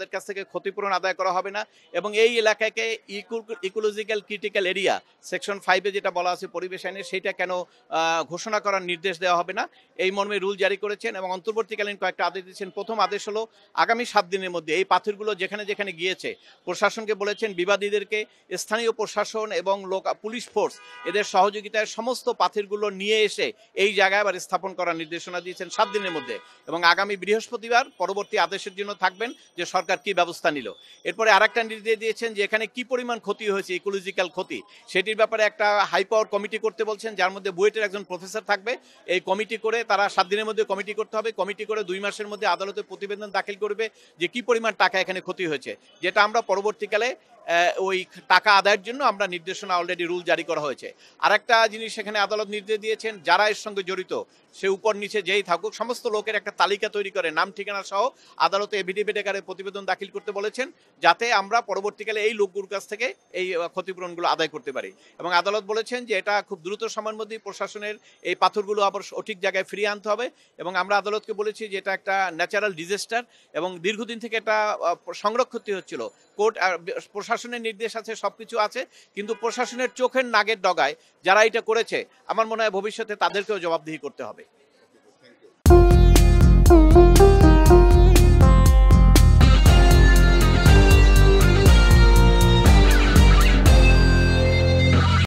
তাদের কাছ থেকে ক্ষতিপূরণ আদায় করা হবে না এবং এই এলাকাকে ইকোলজিক্যাল ক্রিটিক্যাল এরিয়া সেকশন 5-এ যেটা বলা আছে পরিবেশ আইনে সেটা কেন ঘোষণা করার নির্দেশ দেওয়া হবে না, এই মর্মে রুল জারি করেছেন এবং অন্তর্বর্তীকালীন কয়েকটা আদেশ দিয়েছেন। প্রথম আদেশ হলো আগামী 7 দিনের মধ্যে এই পাথরগুলো যেখানে যেখানে গিয়েছে প্রশাসনকে বলেছেন বিবাদীদেরকে স্থানীয় প্রশাসন এবং পুলিশ ফোর্স এদের সহযোগিতায় সমস্ত পাথরগুলো নিয়ে এসে এই জায়গায় আবার স্থাপন করার নির্দেশনা দিয়েছেন 7 দিনের মধ্যে এবং আগামী বৃহস্পতিবার পরবর্তী আদেশের জন্য থাকবেন যে সরকার কি ব্যবস্থা নিল। এরপরে আরেকটা নির্দেশ দিয়েছেন যে এখানে কি পরিমাণ ক্ষতি হয়েছে, ইকোলজিক্যাল ক্ষতি, সেটির ব্যাপারে একটা হাই পাওয়ার কমিটি করতে বলছেন, যার মধ্যে বুয়েটের একজন প্রফেসর থাকবে। এই কমিটি করে তারা 7 দিনের মধ্যে কমিটি করতে হবে, কমিটি করে 2 মাসের মধ্যে আদালতে প্রতিবেদন দাখিল করবে যে কি পরিমাণ টাকা এখানে ক্ষতি হয়েছে, যেটা আমরা পরবর্তীকালে ওই টাকা আদায়ের জন্য আমরা নির্দেশনা অলরেডি রুল জারি করা হয়েছে। আরেকটা জিনিস এখানে আদালত নির্দেশ দিয়েছেন, যারা এর সঙ্গে জড়িত সে উপর নিচে যেই থাকুক সমস্ত লোকের একটা তালিকা তৈরি করে নাম ঠিকানা সহ আদালতে এফিডেভিট আকারে প্রতিবেদন দাখিল করতে বলেছেন, যাতে আমরা পরবর্তীকালে এই লোকগুলোর কাছ থেকে এই ক্ষতিপূরণগুলো আদায় করতে পারি। এবং আদালত বলেছেন যে এটা খুব দ্রুত সময়ের মধ্যেই প্রশাসনের এই পাথরগুলো আবার সঠিক জায়গায় ফিরিয়ে আনতে হবে এবং আমরা আদালতকে বলেছি যে এটা একটা ন্যাচারাল ডিজাস্টার এবং দীর্ঘদিন থেকে এটা সংরক্ষিত হচ্ছিল। কোর্ট প্রশাসনের নির্দেশ আছে, সবকিছু আছে, কিন্তু প্রশাসনের চোখের নাগের ডগায় যারা এটা করেছে আমার মনে হয় ভবিষ্যতে তাদেরকেও জবাবদিহি করতে হবে।